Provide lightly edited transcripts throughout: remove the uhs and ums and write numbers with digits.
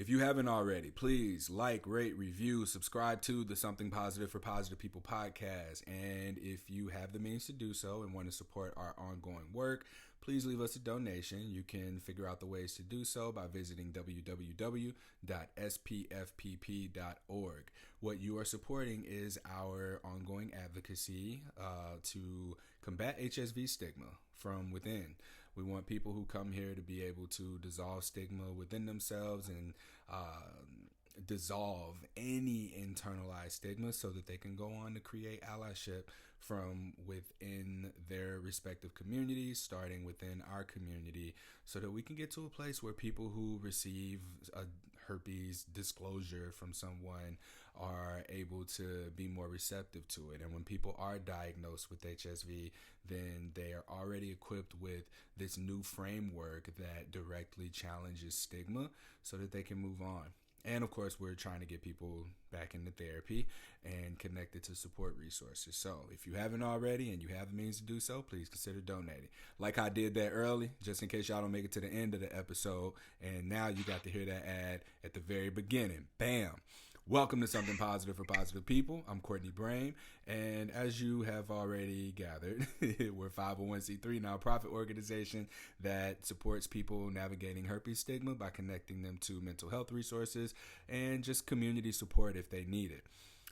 If you haven't already, please like, rate, review, subscribe to the Something Positive for Positive People podcast. And if you have the means to do so and want to support our ongoing work, please leave us a donation. You can figure out the ways to do so by visiting www.spfpp.org. What you are supporting is our ongoing advocacy to combat HSV stigma from within. We want people who come here to be able to dissolve stigma within themselves and dissolve any internalized stigma so that they can go on to create allyship from within their respective communities, starting within our community, so that we can get to a place where people who receive a herpes disclosure from someone are able to be more receptive to it. And when people are diagnosed with HSV, then they are already equipped with this new framework that directly challenges stigma so that they can move on. And of course, we're trying to get people back into therapy and connected to support resources. So if you haven't already and you have the means to do so, please consider donating. Like I did that early, just in case y'all don't make it to the end of the episode. And now you got to hear that ad at the very beginning. Bam. Welcome to Something Positive for Positive People. I'm Courtney Brain, and as you have already gathered, we're a 501c3 nonprofit organization that supports people navigating herpes stigma by connecting them to mental health resources and just community support if they need it.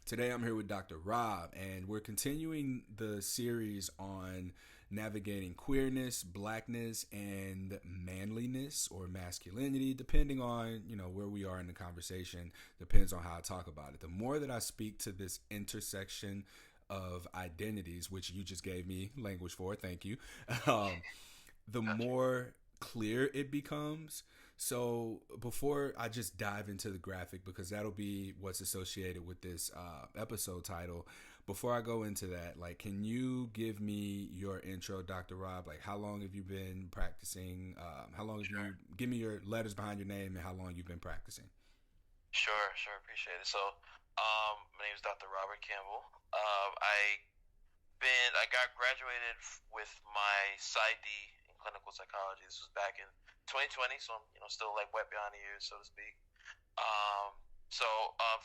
Today I'm here with Dr. Rob, and we're continuing the series on navigating queerness, blackness, and manliness or masculinity, depending on, where we are in the conversation, depends on how I talk about it. The more that I speak to this intersection of identities, which you just gave me language for, thank you, the more clear it becomes. So before I just dive into the graphic, because that'll be what's associated with this episode title, before I go into that, can you give me your intro, Dr. Rob? How long have you been practicing? How long have you, give me your letters behind your name and how long you've been practicing. Sure, appreciate it. So, my name is Dr. Robert Campbell. I got graduated with my PsyD in clinical psychology. This was back in 2020, so I'm still wet behind the ears, so to speak.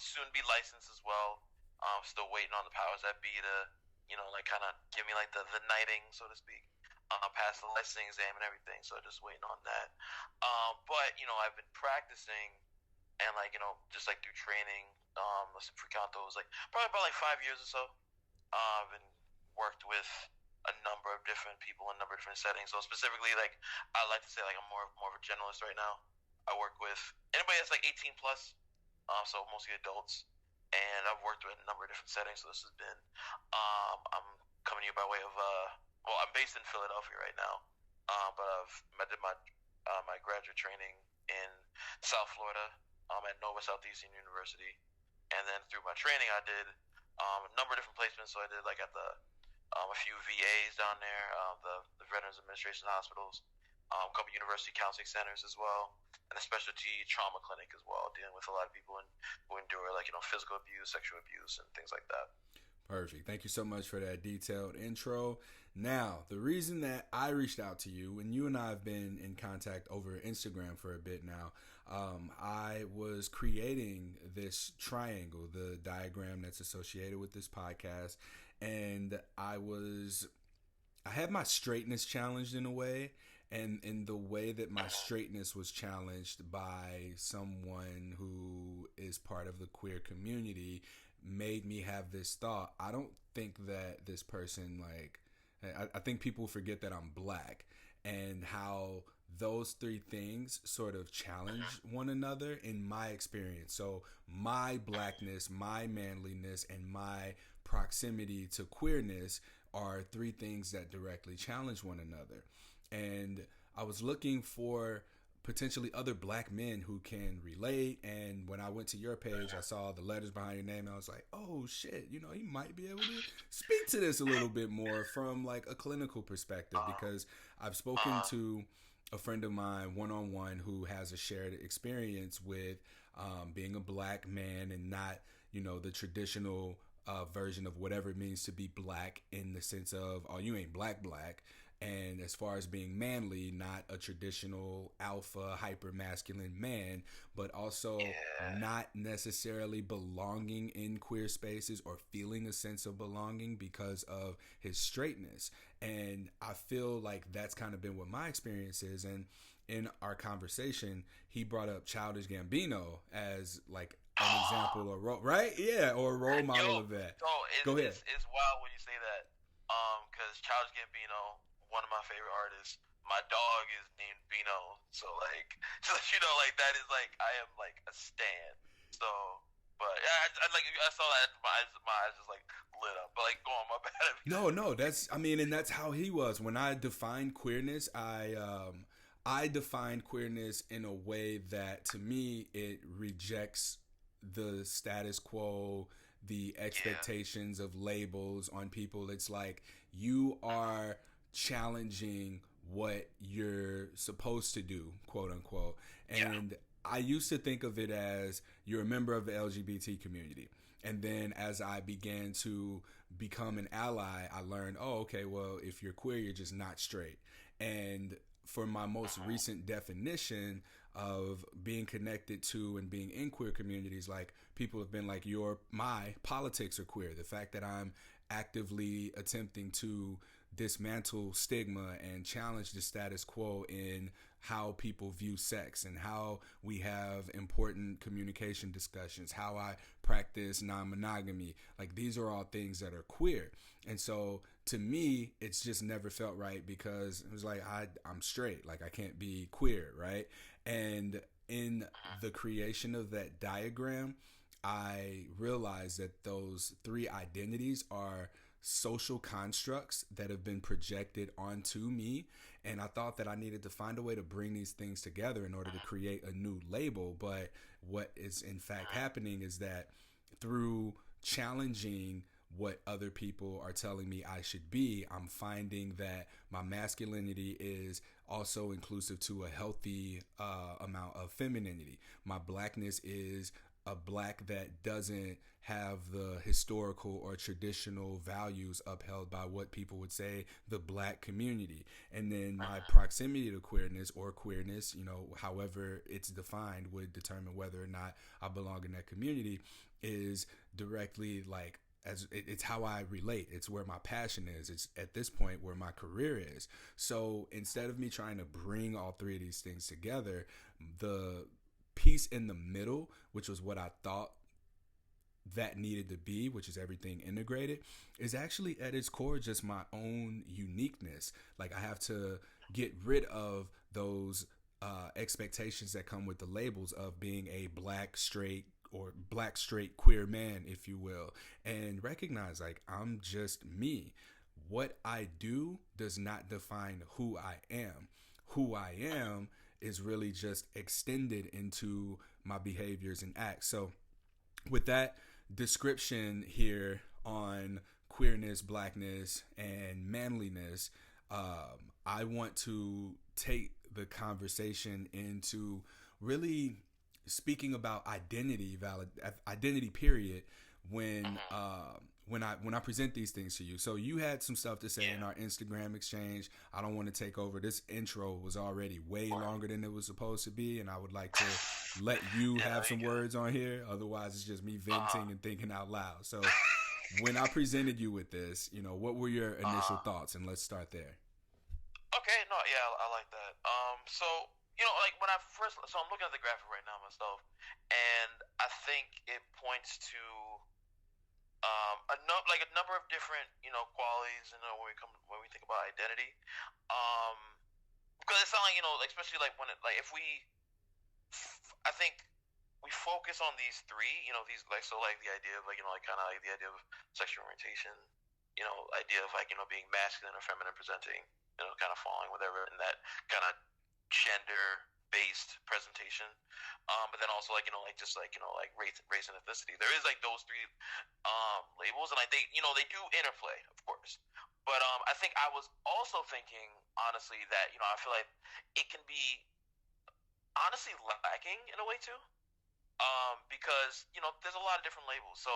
Soon be licensed as well. Still waiting on the powers that be to, kind of give me the knighting, so to speak. Pass the licensing exam and everything, so just waiting on that. But I've been practicing and just through training. For Canto, it was probably about 5 years or so. I've been worked with a number of different people in a number of different settings. So specifically, I like to say I'm more of a generalist right now. I work with anybody that's 18 plus, so mostly adults. And I've worked with a number of different settings. So this has been, I'm coming to you by way of, I'm based in Philadelphia right now, but I did my graduate training in South Florida at Nova Southeastern University. And then through my training, I did a number of different placements. So I did at the a few VAs down there, the Veterans Administration hospitals, a couple university counseling centers as well, and a specialty trauma clinic as well, dealing with a lot of people who endure physical abuse, sexual abuse, and things like that. Perfect. Thank you so much for that detailed intro. Now, the reason that I reached out to you, and you and I have been in contact over Instagram for a bit now, I was creating this triangle, the diagram that's associated with this podcast, and I had my straightness challenged in a way, and in the way that my straightness was challenged by someone who is part of the queer community made me have this thought. I don't think that this person, I think people forget that I'm black, and how those three things sort of challenge one another in my experience. So my blackness, my manliness, and my proximity to queerness are three things that directly challenge one another. And I was looking for potentially other black men who can relate. And when I went to your page, I saw the letters behind your name. And I was like, oh shit, he might be able to speak to this a little bit more from a clinical perspective, because I've spoken to a friend of mine one-on-one who has a shared experience with being a black man and not, the traditional version of whatever it means to be black, in the sense of, oh, you ain't black, And as far as being manly, not a traditional alpha hyper masculine man, but also Yeah. not necessarily belonging in queer spaces or feeling a sense of belonging because of his straightness. And I feel like that's kind of been what my experience is. And in our conversation, he brought up Childish Gambino as like an example or role, right? Yeah, or a role Yo, model of that. so Go ahead. it's wild when you say that. Because Childish Gambino, one of my favorite artists. My dog is named Bino, so like, just you know, like that is like I am like a stan. So, but yeah, I like I saw that my eyes just like lit up. But like, go on, my bad. No, no, that's I mean, and that's how he was. When I defined queerness, I defined queerness in a way that to me it rejects the status quo, the Yeah. expectations of labels on people. It's like you are challenging what you're supposed to do, quote unquote. Yeah. And I used to think of it as you're a member of the LGBT community. And then as I began to become an ally, I learned, oh, okay, well, if you're queer, you're just not straight. And for my most recent definition of being connected to and being in queer communities, like people have been like, my politics are queer. The fact that I'm actively attempting to dismantle stigma and challenge the status quo in how people view sex and how we have important communication discussions, how I practice non-monogamy. Like these are all things that are queer. And so to me, it's just never felt right because it was like I'm straight, like I can't be queer, right? And in the creation of that diagram, I realized that those three identities are social constructs that have been projected onto me. And I thought that I needed to find a way to bring these things together in order to create a new label. But what is in fact happening is that through challenging what other people are telling me I should be, I'm finding that my masculinity is also inclusive to a healthy amount of femininity. My blackness is a black that doesn't have the historical or traditional values upheld by what people would say the black community. And then my proximity to queerness or queerness, however it's defined, would determine whether or not I belong in that community, is directly like it's how I relate. It's where my passion is. It's at this point where my career is. So instead of me trying to bring all three of these things together, the piece in the middle, which was what I thought that needed to be, which is everything integrated, is actually at its core just my own uniqueness. Like I have to get rid of those expectations that come with the labels of being a black straight or black straight queer man, if you will, and recognize like I'm just me. What I do does not define who I am. Who I am is really just extended into my behaviors and acts. So with that description here on queerness, blackness, and manliness, I want to take the conversation into really speaking about identity period when I present these things to you. So you had some stuff to say in our Instagram exchange. I don't want to take over. This intro was already way longer than it was supposed to be, and I would like to let you have some words on here. Otherwise, it's just me venting and thinking out loud. So when I presented you with this, what were your initial thoughts? And let's start there. Okay, no, yeah, I like that. So like when I first, so I'm looking at the graphic right now myself, and I think it points to a number of different qualities. When we think about identity, because it's not like like, especially like when it like if we, I think we focus on these three, these like so like the idea of like like kind of like the idea of sexual orientation, idea of like being masculine or feminine presenting, kind of falling whatever in that kind of gender based presentation, but then also like like just like like race and ethnicity. There is like those three labels, and like they do interplay, of course. But I think I was also thinking honestly that I feel like it can be honestly lacking in a way too. Because there's a lot of different labels. So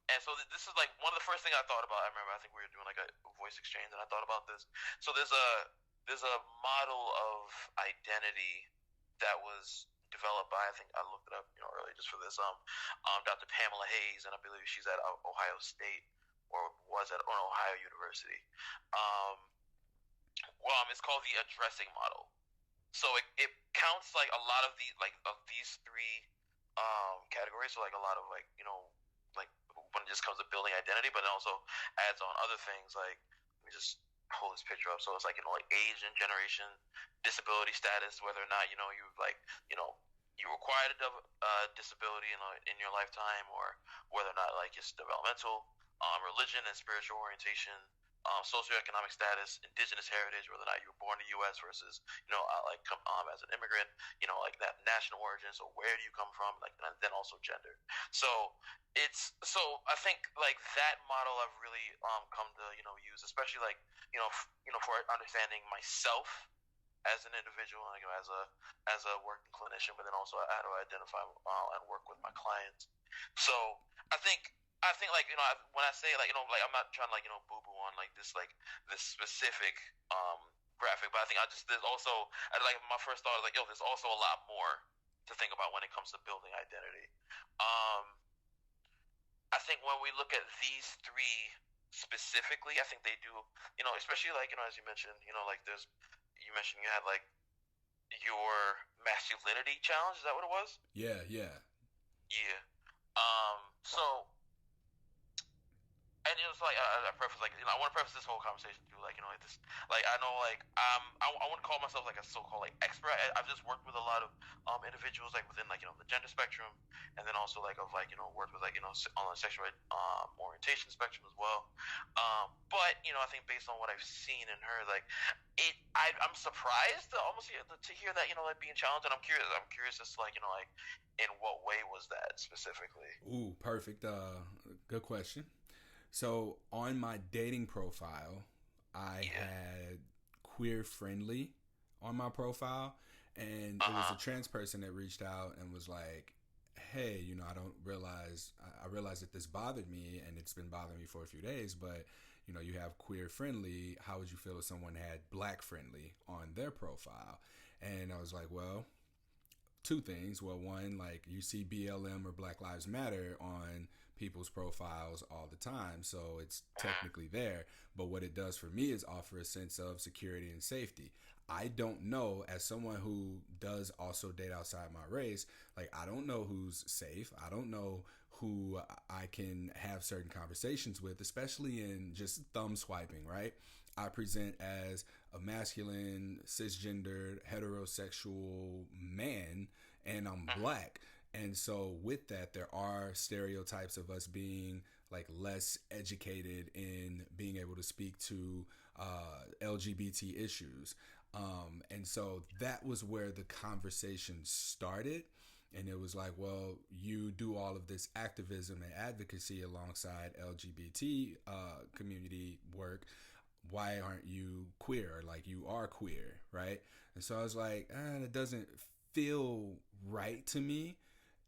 and so this is like one of the first things I thought about. I remember I think we were doing like a voice exchange, and I thought about this. So there's a model of identity that was developed by, I think I looked it up earlier just for this, Dr. Pamela Hayes, and I believe she's at Ohio State, or was at Ohio University. Um, it's called the addressing model. So it counts like a lot of these three categories. So like a lot of like when it just comes to building identity, but it also adds on other things like, let me just pull this picture up. So it's like like age and generation, disability status, whether or not you acquired a disability in your lifetime, or whether or not like it's developmental, religion and spiritual orientation, socioeconomic status, indigenous heritage, whether or not you were born in the U.S. versus, like come as an immigrant, like that national origin. So where do you come from? Like, and then also gender. So I think like that model I've really come to use, especially like for understanding myself as an individual, like as a working clinician, but then also how to identify and work with my clients. So I think like when I say like like I'm not trying to like boo boo on like this specific graphic, but I think there's also like my first thought is like there's also a lot more to think about when it comes to building identity. I think when we look at these three specifically, I think they do especially like as you mentioned like you mentioned you had like your masculinity challenge. Is that what it was? Yeah, Yeah. So and it was like I preface like I want to preface this whole conversation too like like this like I know like I wouldn't call myself like a so-called like expert. I've just worked with a lot of individuals like within like the gender spectrum, and then also like of like worked with like on the sexual orientation spectrum as well. But I think based on what I've seen and heard, like I'm surprised to almost to hear that like being challenged, and I'm curious as to like like in what way was that specifically? Ooh, perfect. Good question. So on my dating profile, I had queer friendly on my profile, and it was a trans person that reached out and was like, "Hey, I don't realize I realized that this bothered me, and it's been bothering me for a few days, but you have queer friendly. How would you feel if someone had black friendly on their profile?" And I was like, well, two things. Well, one, like you see BLM or Black Lives Matter on people's profiles all the time, so it's technically there. But what it does for me is offer a sense of security and safety. I don't know, as someone who does also date outside my race, like I don't know who's safe. I don't know who I can have certain conversations with, especially in just thumb swiping, right? I present as a masculine, cisgendered, heterosexual man, and I'm black. And so with that, there are stereotypes of us being like less educated in being able to speak to LGBT issues. And so that was where the conversation started. And it was like, well, you do all of this activism and advocacy alongside LGBT community work. Why aren't you queer? Like, you are queer, right? And so I was like, it doesn't feel right to me.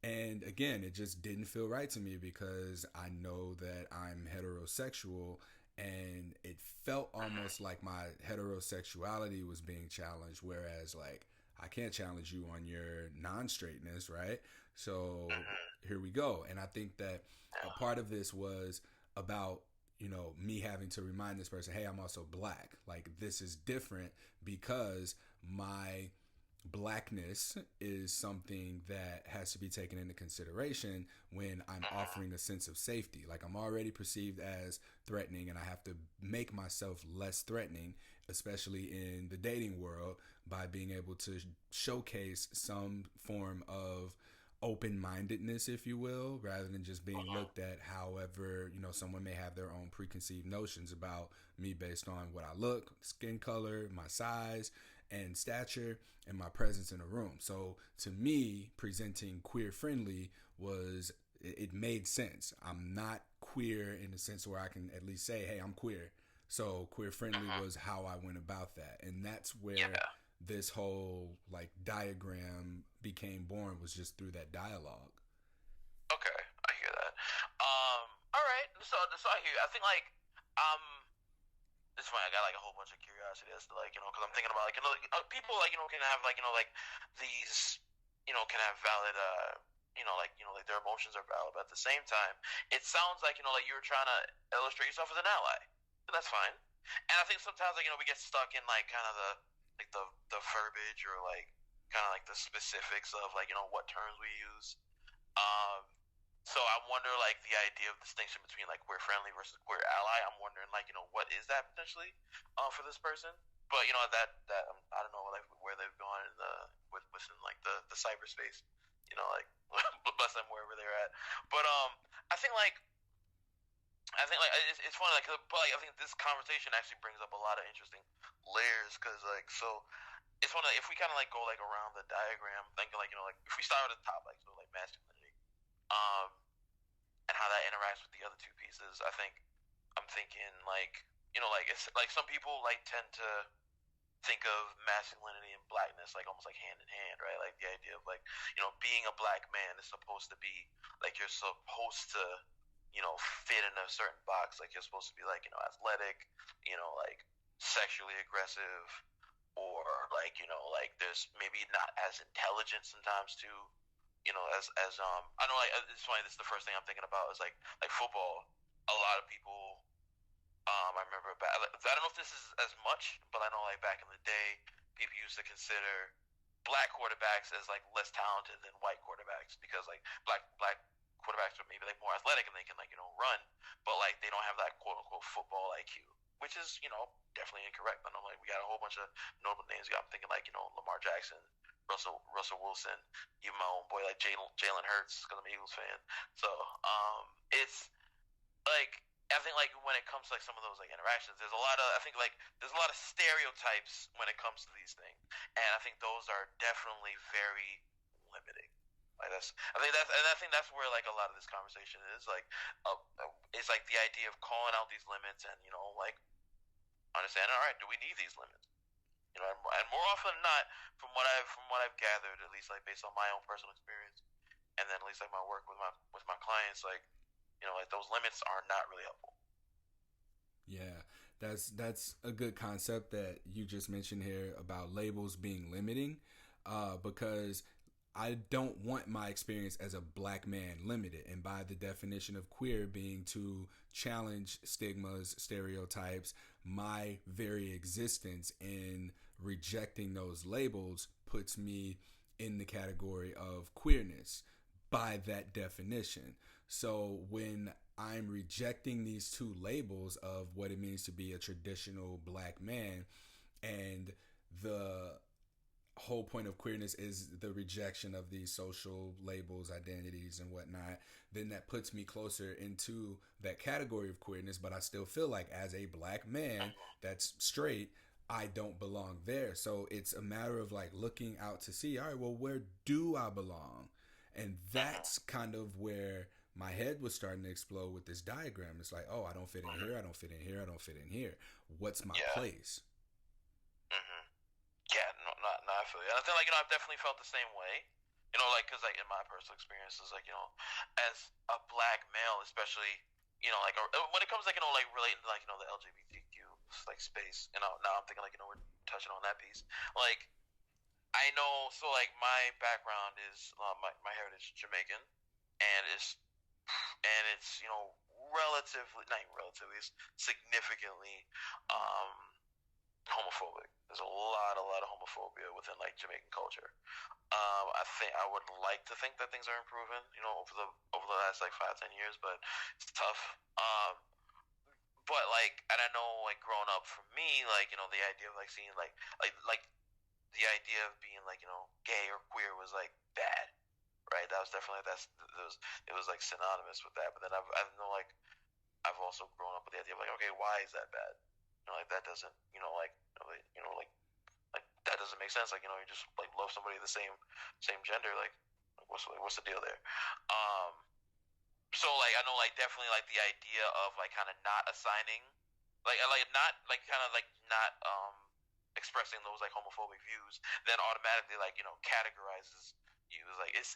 And again, it just didn't feel right to me because I know that I'm heterosexual, and it felt almost like my heterosexuality was being challenged, whereas like I can't challenge you on your non-straightness, right? So here we go. And I think that a part of this was about me having to remind this person, hey, I'm also black. Like, this is different because my blackness is something that has to be taken into consideration when I'm offering a sense of safety. Like, I'm already perceived as threatening, and I have to make myself less threatening, especially in the dating world, by being able to showcase some form of open-mindedness, if you will, rather than just being looked at however someone may have their own preconceived notions about me based on what I look, skin color, my size and stature, and my presence in a room. So to me, presenting queer friendly was, it made sense. I'm not queer in the sense where I can at least say, hey, I'm queer. So queer friendly was how I went about that. And that's where this whole like diagram became born was just through that dialogue. Okay, I hear that. All right. So I hear you. I think like um, it's funny. I got like a whole bunch of curiosity as to like because I'm thinking about like people like can have like like these can have valid like their emotions are valid, but at the same time, it sounds like like you were trying to illustrate yourself as an ally. And that's fine. And I think sometimes like we get stuck in like kind of the verbiage or like kind of like the specifics of like what terms we use. Um, so I wonder like the idea of distinction between like queer friendly versus queer ally. I'm wondering like what is that potentially for this person. But that I don't know like where they've gone in the within like the cyberspace. Like bless them wherever they're at. But I think it's funny like but like I think this conversation actually brings up a lot of interesting layers because like so it's one of if we kind of like go like around the diagram thinking like like if we start at the top like so like masculinity um and how that interacts with the other two pieces. I'm thinking like like it's like some people like tend to think of masculinity and blackness like almost like hand in hand, right? Like the idea of like being a black man is supposed to be like you're supposed to fit in a certain box, like you're supposed to be like athletic, like sexually aggressive, or like like there's maybe not as intelligent sometimes too, as I know like it's funny, this is the first thing I'm thinking about is like football. A lot of people I remember back, I don't know if this is as much, but I know like back in the day people used to consider black quarterbacks as like less talented than white quarterbacks because like black quarterbacks are maybe like more athletic and they can like run, but like they don't have that quote unquote football IQ, which is definitely incorrect. I know like we got a whole bunch of notable names. I'm thinking like Lamar Jackson, Russell Wilson, even my own boy like Jalen Hurts because I'm an Eagles fan. So it's like I think like when it comes to like some of those like interactions, there's a lot of there's a lot of stereotypes when it comes to these things, and I think those are definitely very limiting. Like I think that's where like a lot of this conversation is like, it's like the idea of calling out these limits and like understanding. All right, do we need these limits? And more often than not, from what I've gathered, at least like based on my own personal experience, and then at least like my work with my clients, like like those limits are not really helpful. Yeah, that's a good concept that you just mentioned here about labels being limiting, because I don't want my experience as a black man limited, and by the definition of queer being to challenge stigmas, stereotypes, my very existence in rejecting those labels puts me in the category of queerness by that definition. So when I'm rejecting these two labels of what it means to be a traditional black man, and the whole point of queerness is the rejection of these social labels, identities, and whatnot, then that puts me closer into that category of queerness. But I still feel like as a black man that's straight, I don't belong there. So it's a matter of like looking out to see, all right, well, where do I belong? And that's kind of where my head was starting to explode with this diagram. It's like, oh, I don't fit in here, I don't fit in here, I don't fit in here. What's my place? Mm-hmm. Yeah, no, I feel you. And I think like I've definitely felt the same way. Like because like in my personal experiences, like as a black male, especially like when it comes like like relating to like the LGBTQ like space. Now I'm thinking like we're touching on that piece. Like I know, so like my background is my heritage is Jamaican, and it's relatively not even relatively, it's significantly um homophobic. There's a lot of homophobia within like Jamaican culture. I would like to think that things are improving, over the last like 5-10 years, but it's tough. But like, and I know like growing up for me, like the idea of like seeing like the idea of being like gay or queer was like bad, right? That was definitely it was like synonymous with that. But then I've know like I've also grown up with the idea of like, okay, why is that bad? Like that doesn't like that doesn't make sense. Like you just like love somebody of the same gender. Like what's the deal there? So like I know like definitely like the idea of like kind of not assigning like not like kind of like not expressing those like homophobic views, then automatically like categorizes you. Like it's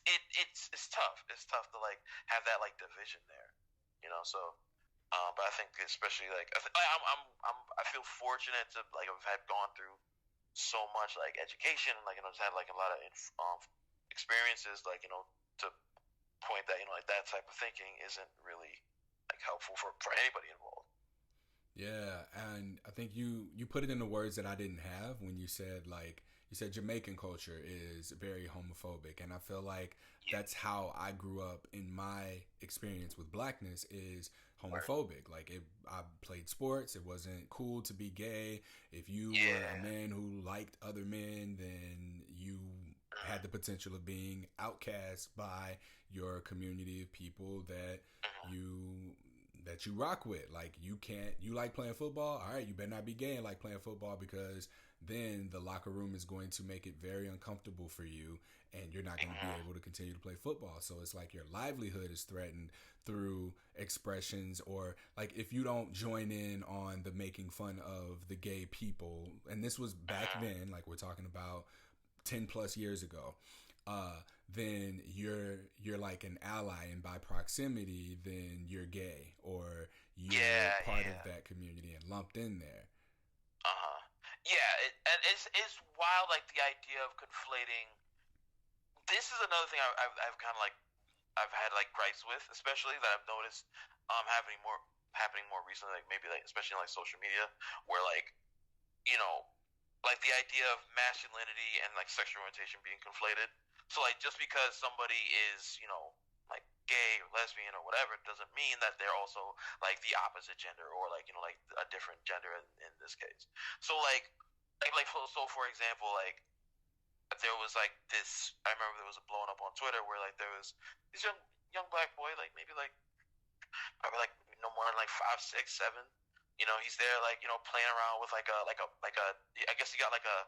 tough. It's tough to like have that like division there, So, but I think especially like I feel fortunate to like have had gone through so much like education and like just had like a lot of experiences like to point that like that type of thinking isn't really like helpful for anybody involved. Yeah, and I think you put it into words that I didn't have when you said Jamaican culture is very homophobic, and I feel like that's how I grew up in my experience with blackness is homophobic. Like I played sports. It wasn't cool to be gay. If you were a man who liked other men, then you had the potential of being outcast by your community of people that you rock with. Like you like playing football, all right, you better not be gay and like playing football, because then the locker room is going to make it very uncomfortable for you and you're not going to be able to continue to play football. So it's like your livelihood is threatened through expressions, or like if you don't join in on the making fun of the gay people, and this was back then, like we're talking about 10 plus years ago, then you're like an ally, and by proximity, then you're gay or you're part of that community and lumped in there. And it's wild, like the idea of conflating. This is another thing I've kind of like I've had like gripes with, especially that I've noticed happening more recently, like maybe like especially in like social media, where like like the idea of masculinity and like sexual orientation being conflated. So like just because somebody is, like gay or lesbian or whatever, doesn't mean that they're also like the opposite gender or like, like a different gender in this case. So so for example, like there was like this, I remember there was a blowing up on Twitter where like there was this young black boy, like maybe like probably like no more than like 5, 6, 7. He's there like, playing around with like a I guess he got like a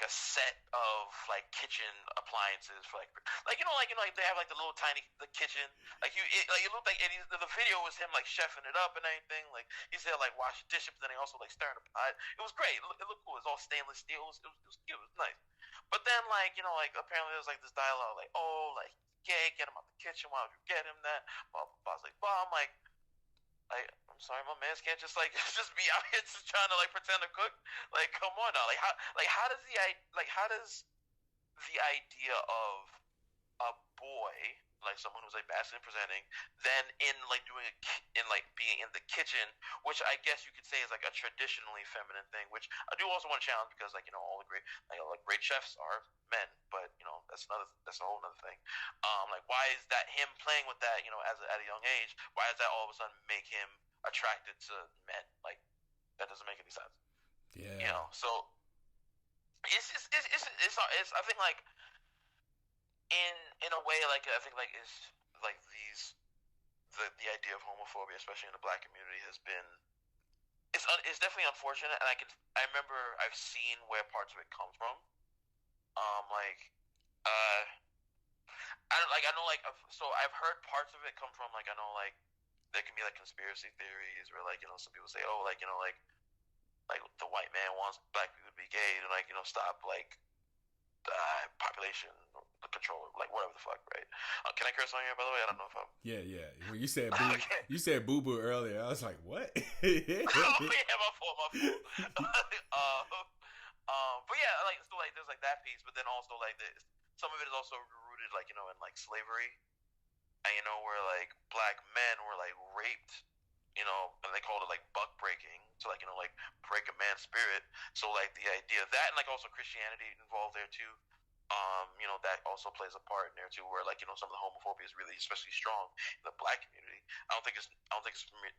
set of like kitchen appliances for like they have like the little tiny kitchen, like it looked like, and the video was him like chefing it up and everything, like he's there like washing dishes, but then he also like stirring the pot. It was great. It looked cool. It was all stainless steel. It was cute. It was nice. But then like like apparently there was like this dialogue like, oh, like gay, get him out the kitchen. Why would you get him that? Blah blah blah. I was like, well, I'm like I'm sorry, my man's can't just like just be out here just trying to like pretend to cook. Like, come on now. How does the idea of a boy, like someone who's like masculine presenting, then in like doing in like being in the kitchen, which I guess you could say is like a traditionally feminine thing, which I do also want to challenge, because like all the great chefs are men, but that's a whole other thing. Like why is that him playing with that at a young age? Why does that all of a sudden make him attracted to men? Like that doesn't make any sense. Yeah. So it's I think like in a way, like I think like is like the idea of homophobia, especially in the black community, has been it's definitely unfortunate, and I remember I've seen where parts of it come from. I know like so I've heard parts of it come from like I know like there can be like conspiracy theories where like some people say, oh, like like the white man wants black people to be gay to like stop like population control, like whatever the fuck, right? Can I curse on here, by the way? I don't know if I'm. Yeah. When you said boo, you said boo boo earlier. I was like, what? Oh yeah, my fault. But yeah, like so, like there's like that piece, but then also like some of it is also rooted like in like slavery, and where like black men were like raped, and they called it like buck breaking, to like like break a man's spirit. So like the idea of that, and like also Christianity involved there too. That also plays a part in there too, where like some of the homophobia is really especially strong in the black community. I don't think it's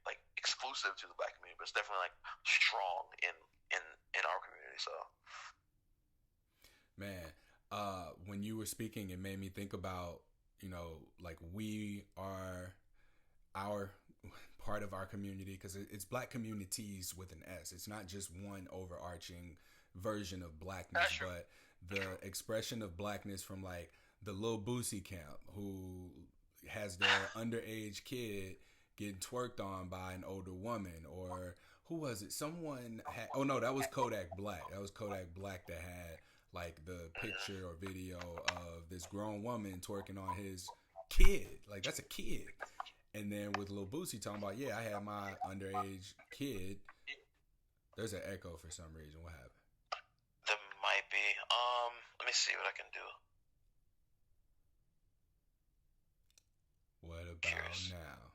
like exclusive to the black community, but it's definitely like strong in our community. So, man, when you were speaking, it made me think about like we are our part of our community, because it's black communities with an S. It's not just one overarching version of blackness, but the expression of blackness from like the Lil Boosie camp, who has their underage kid getting twerked on by an older woman, or who was it? Someone had. Oh no, that was Kodak Black. That was Kodak Black that had like the picture or video of this grown woman twerking on his kid. Like that's a kid. And then with Lil Boosie talking about, yeah, I had my underage kid. There's an echo for some reason. What happened? There might be. Let me see what I can do. What about Curious. now?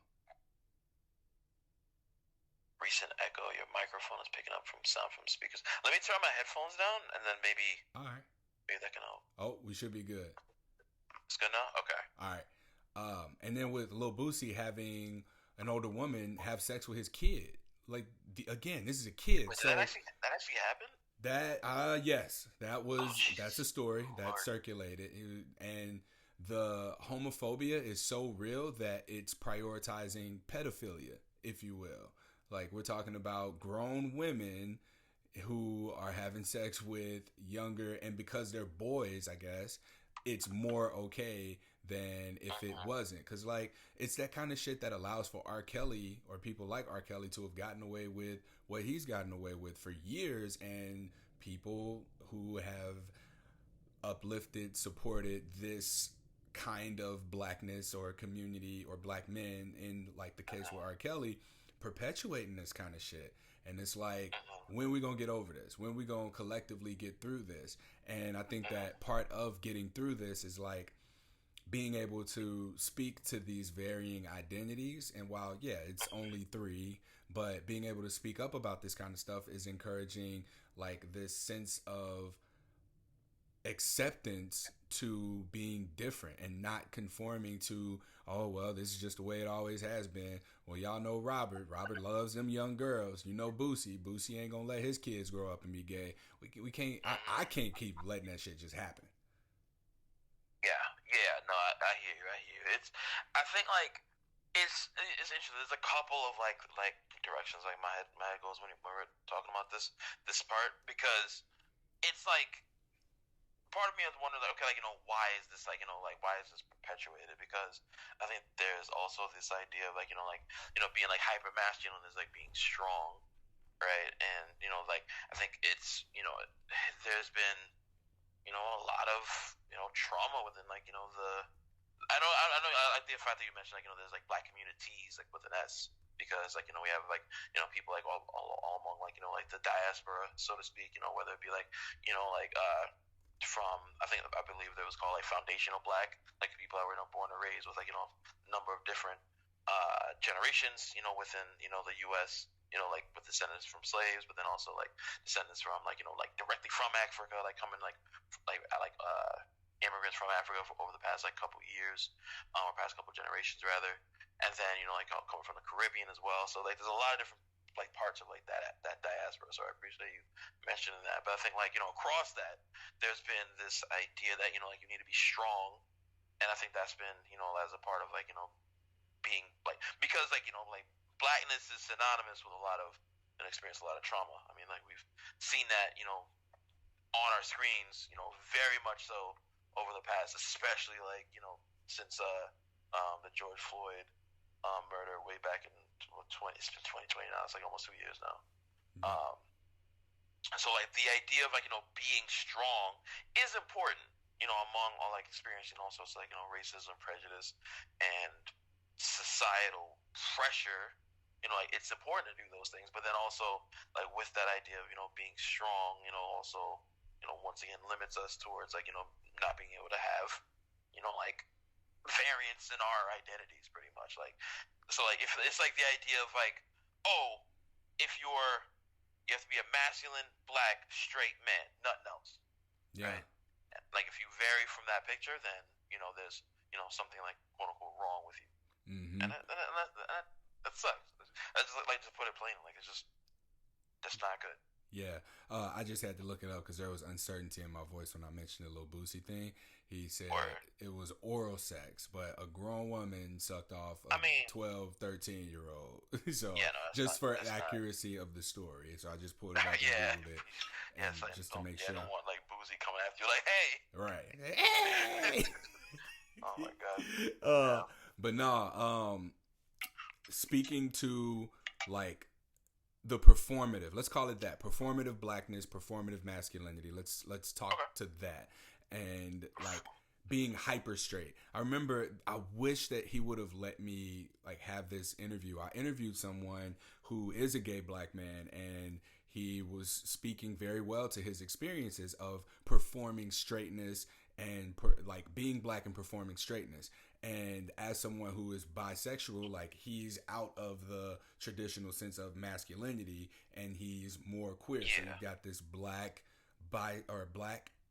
Recent echo. Your microphone is picking up from sound from speakers. Let me turn my headphones down, and then maybe that can help. Oh, we should be good. It's good now? Okay. All right. And then with Lil Boosie having an older woman have sex with his kid. Like, again, this is a kid. Wait, so that actually happened? Yes, that's a story that circulated, and the homophobia is so real that it's prioritizing pedophilia, if you will. Like, we're talking about grown women who are having sex with younger, and because they're boys, I guess it's more okay than if it wasn't. Because, like, it's that kind of shit that allows for R. Kelly or people like R. Kelly to have gotten away with what he's gotten away with for years, and people who have uplifted, supported this kind of blackness or community or black men, in like the case with R. Kelly, perpetuating this kind of shit. And it's like, when we gonna get over this? When we gonna collectively get through this? And I think that part of getting through this is like being able to speak to these varying identities. And while, yeah, it's only 3, but being able to speak up about this kind of stuff is encouraging like this sense of acceptance to being different and not conforming to, oh, well, this is just the way it always has been. Well, y'all know Robert loves them young girls. You know Boosie ain't gonna let his kids grow up and be gay. We can't, I can't keep letting that shit just happen. Yeah, no, I hear you. I think like it's interesting. There's a couple of like directions like my head goes when we're talking about this part, because it's like part of me is wondering like, okay, like, why is this like, why is this perpetuated? Because I think there's also this idea of like, being like hyper masculine is like being strong, right? And like I think it's there's been a lot of trauma within like the I know I like the fact that you mentioned like there's like black communities like with an S, because like we have like people like all among like like the diaspora, so to speak, whether it be like from I believe there was called like foundational black, like people that were born and raised with like a number of different generations within the U.S., like with descendants from slaves, but then also like descendants from like like directly from Africa, like coming like immigrants from Africa over the past like couple years, or past couple generations rather, and then like coming from the Caribbean as well. So like there's a lot of different like parts of like that diaspora. So I appreciate you mentioning that. But I think like across that, there's been this idea that like you need to be strong, and I think that's been as a part of like being like, because like like blackness is synonymous with a lot of and experience a lot of trauma. I mean, like we've seen that on our screens very much so over the past, especially like since the George Floyd murder way back in it's been 2020 now. It's like almost 2 years now. So like the idea of like being strong is important among all like experiencing all sorts of like racism, prejudice, and societal pressure. Like it's important to do those things, but then also like with that idea of being strong, also once again limits us towards like not being able to have like variance in our identities, pretty much. Like so like if it's like the idea of like, oh, if you have to be a masculine black straight man, nothing else, right? Like if you vary from that picture, then there's something like quote unquote wrong with you. And that sucks. I just like to put it plainly, like it's just that's not good. Yeah, I just had to look it up because there was uncertainty in my voice when I mentioned the Lil Boosie thing. He said it was oral sex, but a grown woman sucked off a 12, 13-year-old. So yeah, no, just for accuracy of the story. So I just pulled it up a little bit. And like, just to make sure. I don't want like Boosie coming after you like, hey. Right. Hey! Oh my God. But no, speaking to like the performative. Let's call it that. Performative blackness, performative masculinity. Let's talk to that. And like being hyper straight. I remember I wish that he would have let me like have this interview. I interviewed someone who is a gay black man, and he was speaking very well to his experiences of performing straightness and like being black and performing straightness. And as someone who is bisexual, like he's out of the traditional sense of masculinity and he's more queer. So you've got this black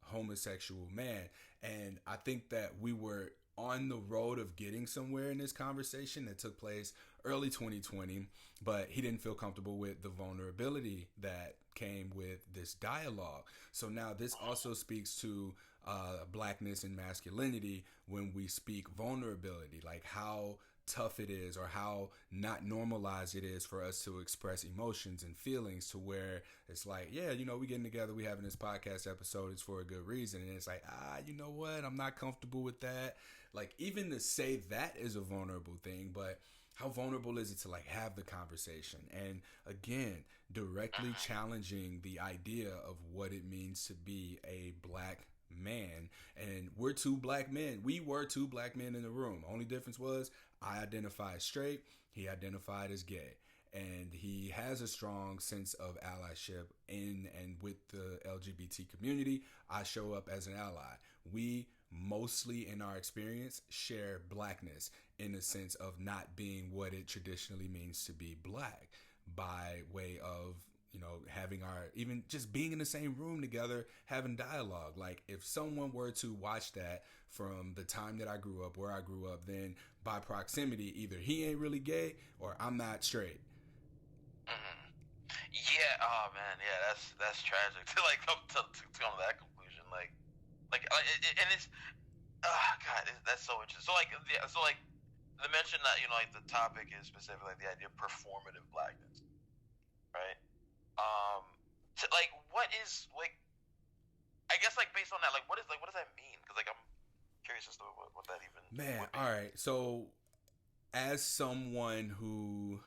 homosexual man. And I think that we were on the road of getting somewhere in this conversation that took place early 2020, but he didn't feel comfortable with the vulnerability that came with this dialogue. So now this also speaks to blackness and masculinity when we speak vulnerability, like how tough it is or how not normalized it is for us to express emotions and feelings, to where it's like, yeah, you know, we getting together, we having this podcast episode, it's for a good reason. And it's like, you know what? I'm not comfortable with that. Like even to say that is a vulnerable thing, but how vulnerable is it to like have the conversation? And again, directly challenging the idea of what it means to be a black man. And we're two black men. We were two black men in the room. Only difference was I identified straight, he identified as gay. And he has a strong sense of allyship in and with the LGBT community. I show up as an ally. We mostly in our experience share blackness in the sense of not being what it traditionally means to be black, by way of, you know, having our, even just being in the same room together, having dialogue. Like if someone were to watch that from the time that I grew up, where I grew up, then by proximity, either he ain't really gay or I'm not straight. Yeah, oh man, yeah, that's tragic to like come to that conclusion, and it's, God, that's so interesting. So like, the mention that, you know, like the topic is specifically like the idea of performative blackness, right? So like, what is like, I guess like based on that, like, what does that mean? Because like I'm curious as to what that even. Man, all right, so as someone who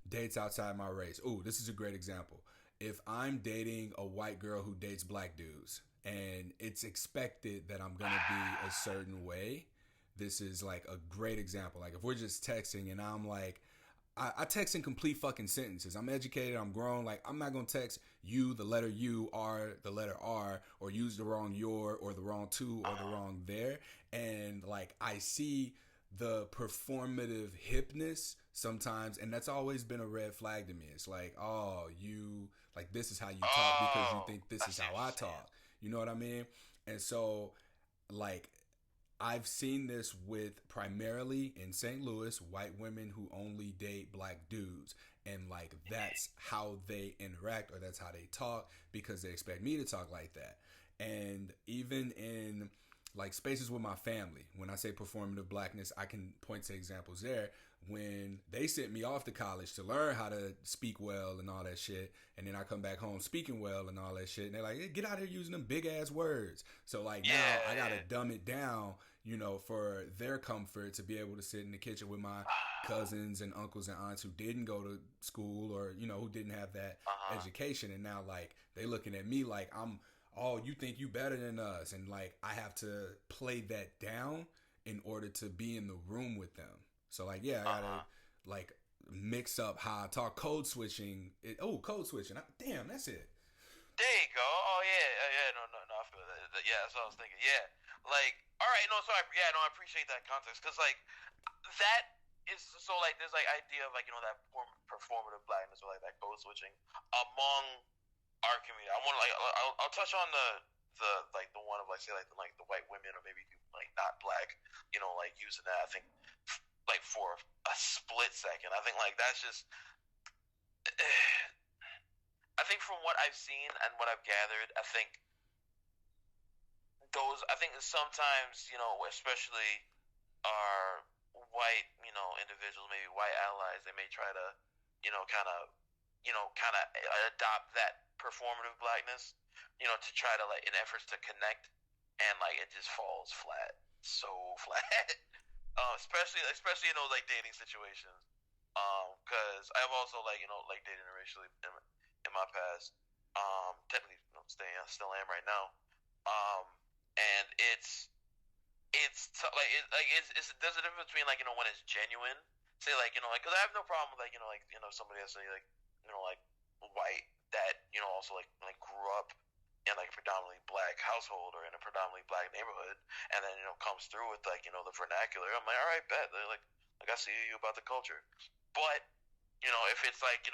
dates outside my race. Ooh, this is a great example. If I'm dating a white girl who dates black dudes and it's expected that I'm going to be a certain way, this is like a great example. Like if we're just texting and I'm like, I text in complete fucking sentences. I'm educated, I'm grown. Like I'm not going to text you, the letter U, R, the letter R, or use the wrong your or the wrong to or the wrong there. And like I see the performative hipness sometimes, and that's always been a red flag to me. It's like, oh, you like this is how you talk because you think this is how I talk. You know what I mean? And so like I've seen this with primarily in St. Louis, white women who only date black dudes, and like that's how they interact or that's how they talk because they expect me to talk like that. And even in like spaces with my family, when I say performative blackness, I can point to examples there when they sent me off to college to learn how to speak well and all that shit, and then I come back home speaking well and all that shit, and they're like, hey, get out here using them big ass words. So like now I gotta dumb it down, you know, for their comfort, to be able to sit in the kitchen with my cousins and uncles and aunts who didn't go to school or, you know, who didn't have that education, and now like they looking at me like I'm, oh, you think you better than us, and like I have to play that down in order to be in the room with them. So like, yeah, I gotta like mix up how I talk, code switching. Code switching. Damn, that's it. There you go. Oh yeah. No. I feel that. Yeah, that's what I was thinking. Yeah, like, all right. No, sorry. Yeah, no, I appreciate that context because like that is so like there's like idea of like, you know, that performative blackness or like that code switching among our community. I want to like I'll touch on the like the one of like say like the white women or maybe like not black, you know, like using that. I think like for a split second, I think like that's just I think from what I've seen and what I've gathered, I think sometimes, you know, especially our white, you know, individuals, maybe white allies, they may try to, you know, kind of adopt that performative blackness, you know, to try to like in efforts to connect, and like it just falls flat, so flat. Especially in those like dating situations. Because I've also like dated interracially in my past. Technically, still am right now. Um, and it's there's a difference between like when it's genuine. Say like because I have no problem with somebody that's like like white that also like grew up in like a predominantly black household or in a predominantly black neighborhood, and then comes through with like the vernacular. I'm like, all right, bet. Like I see you about the culture, but if it's like that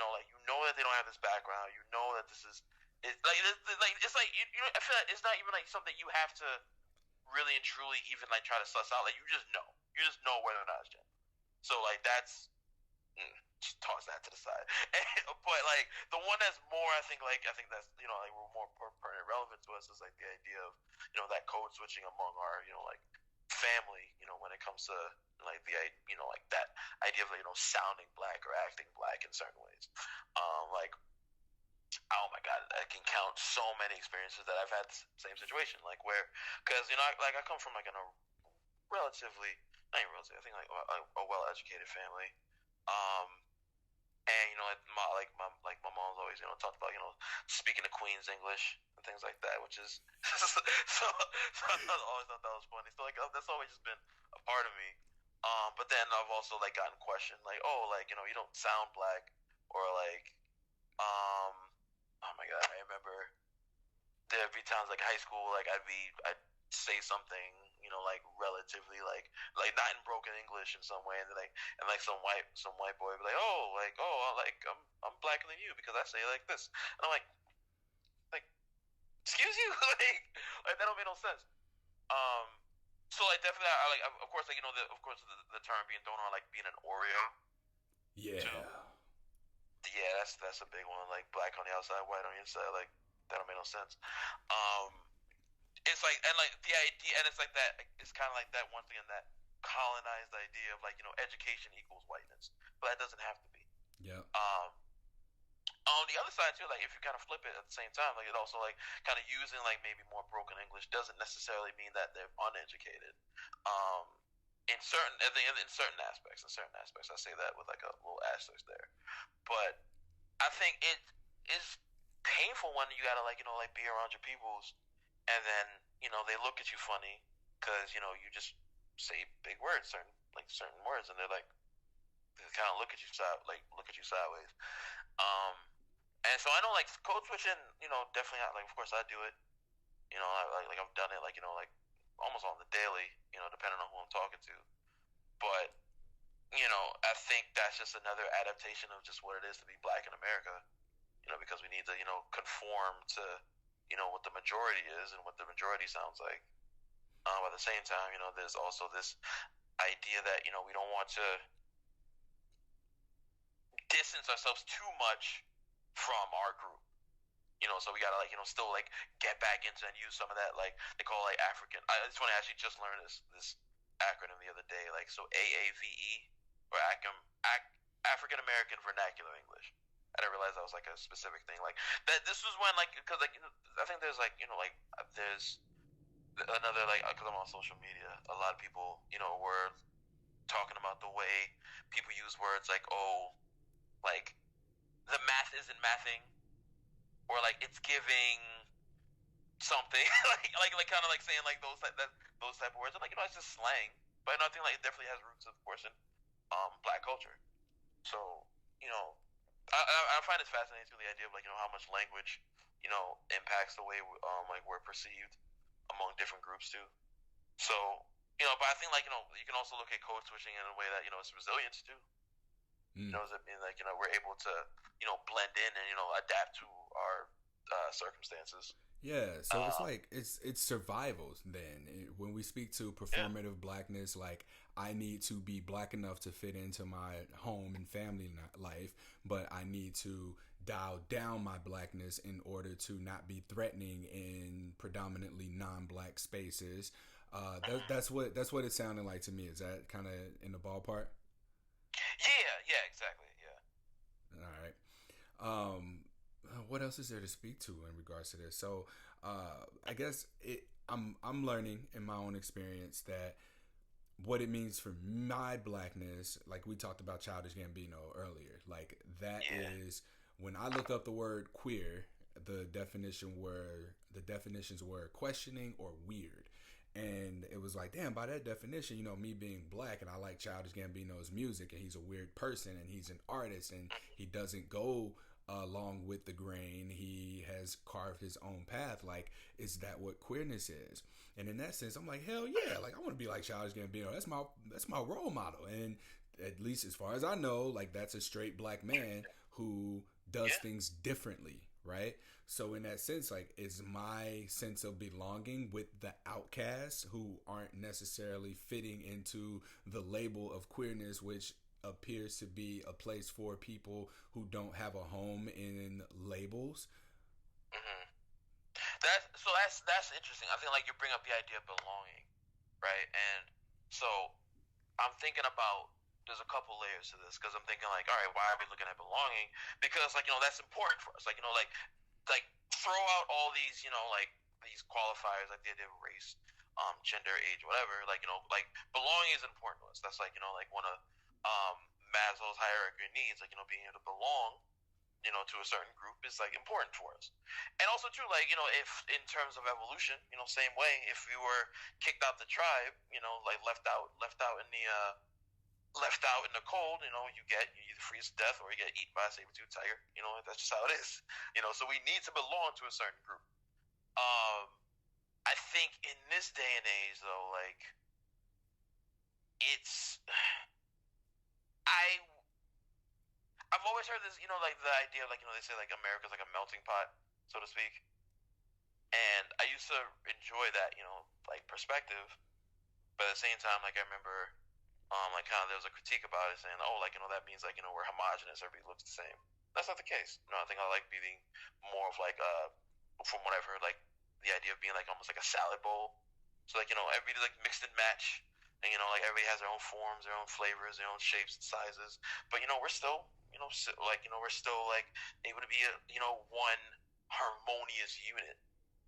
they don't have this background, that this is it's like I feel like it's not even like something you have to really and truly even like try to suss out. Like you just know whether or not it's genuine. So like that's just toss that to the side. But like the one that's more, I think that's like we're more pertinent relevant to us is like the idea of that code switching among our like family. When it comes to like the like that idea of sounding black or acting black in certain ways. Like oh my god, I can count so many experiences that I've had the same situation, like where, because I come from like in a relatively, not even relatively, I think like a well-educated family, um, and like my mom's always talked about speaking the Queen's English and things like that, which is so I always thought that was funny. So like that's always just been a part of me. But then I've also like gotten questioned like, oh, like you don't sound black, or like um oh my god, I remember there'd be times like high school, like I'd say something, like relatively like not in broken English in some way, and like some white boy would be like, oh, I'm blacker than you because I say it like this, and I'm like excuse you, like that don't make no sense. Um, so like definitely, I like of course like the term being thrown on like being an Oreo too. Yeah. Yeah, that's a big one. Like black on the outside, white on the inside. Like that don't make no sense. Um, it's like and like the idea, and it's like that. It's kind of like that once again that colonized idea of like education equals whiteness, but that doesn't have to be. Yeah. On the other side too, like if you kind of flip it at the same time, like it also like kind of using like maybe more broken English doesn't necessarily mean that they're uneducated. Um, in certain aspects, I say that with like a little asterisk there. But I think it is painful when you gotta like like be around your peoples, and then they look at you funny because you just say big words, certain words, and they're like they kind of look at you sideways. Um, and so I know like code switching, definitely like of course I do it. Like I've done it like like almost on the daily, depending on who I'm talking to. But I think that's just another adaptation of just what it is to be black in America. Because we need to conform to what the majority is and what the majority sounds like. At the same time, there's also this idea that we don't want to distance ourselves too much from our group. So we gotta like still like get back into and use some of that like they call like African. It's funny, I actually just learned this acronym the other day. Like so AAVE or African American Vernacular English. I didn't realize that was like a specific thing. Like that. This was when like because like I think there's like like there's another like because I'm on social media. A lot of people were talking about the way people use words like oh like the math isn't mathing, or like it's giving something like kind of like saying like those type of words. And like it's just slang, but I think like it definitely has roots of course in black culture. So I find it fascinating too, the idea of like how much language impacts the way like we're perceived among different groups too. So but I think like you can also look at code switching in a way that it's resilience too. Does it mean like we're able to blend in and adapt to our circumstances? Yeah, so it's like it's survival. Then when we speak to performative blackness, like I need to be black enough to fit into my home and family life, but I need to dial down my blackness in order to not be threatening in predominantly non-black spaces. That's what it sounded like to me. Is that kind of in the ballpark? Yeah, exactly. Yeah. All right. What else is there to speak to in regards to this? So, I guess I'm learning in my own experience that what it means for my blackness, like we talked about Childish Gambino earlier, like that Yeah. is when I looked up the word queer, the definitions were questioning or weird. And it was like, damn, by that definition, me being black and I like Childish Gambino's music and he's a weird person and he's an artist and he doesn't go along with the grain. He has carved his own path. Like, is that what queerness is? And in that sense, I'm like, hell yeah! Like, I want to be like Childish Gambino. That's my role model. And at least as far as I know, like that's a straight black man who does Yeah. things differently, right? So in that sense, like, is my sense of belonging with the outcasts who aren't necessarily fitting into the label of queerness, which appears to be a place for people who don't have a home in labels. Hmm. That's interesting. I think like you bring up the idea of belonging, right? And so I'm thinking about there's a couple layers to this because I'm thinking like, all right, why are we looking at belonging? Because like that's important for us. Like like throw out all these like these qualifiers like the idea of race, gender, age, whatever. Like like belonging is important to us. That's like like one of Maslow's hierarchy of needs. Like being able to belong to a certain group is like important for us. And also too, like, if in terms of evolution, same way, if we were kicked out the tribe, like left out in the cold, you either freeze to death or you get eaten by a saber-toothed tiger. That's just how it is. So we need to belong to a certain group. I think in this day and age though, like it's I I've always heard this, like the idea of like, they say like America's like a melting pot, so to speak. And I used to enjoy that, like perspective. But at the same time, like I remember, like kind of there was a critique about it saying, oh, like, that means like, we're homogenous, everybody looks the same. That's not the case. I think I like being more of like, from what I've heard, like the idea of being like almost like a salad bowl. So like, everybody like mixed and match. And, like everybody has their own forms, their own flavors, their own shapes and sizes. But, we're still, like, we're still like able to be a, one harmonious unit.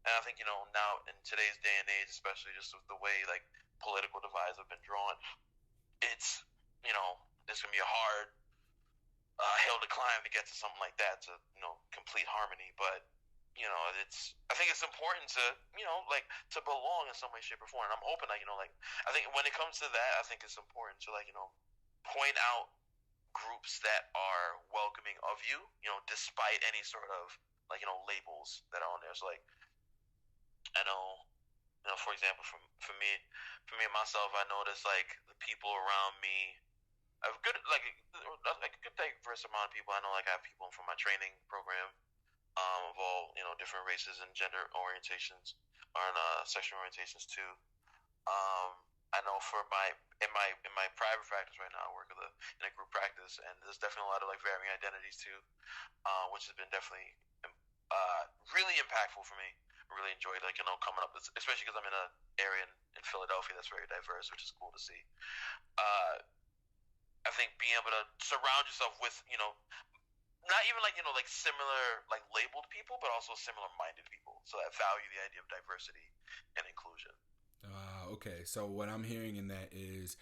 And I think, now in today's day and age, especially just with the way like political divides have been drawn, it's, there's going to be a hard hill to climb to get to something like that, to, complete harmony. But, I think it's important to, like to belong in some way, shape, or form. And I'm hoping that, like, I think when it comes to that, I think it's important to like, point out groups that are welcoming of you, despite any sort of like, labels that are on there. So like, I know, for example, for me and myself, I notice like the people around me have good, like a good diverse amount of people. I know like I have people from my training program, of all different races and gender orientations, or sexual orientations too. I know for my private practice right now, I work in a group practice, and there's definitely a lot of like varying identities too, which has been definitely really impactful for me. I really enjoyed like coming up, especially because I'm in an area in Philadelphia that's very diverse, which is cool to see. Uh, I think being able to surround yourself with not even like like similar like labeled people, but also similar minded people, so that value the idea of diversity and inclusion. Okay, so what I'm hearing in that is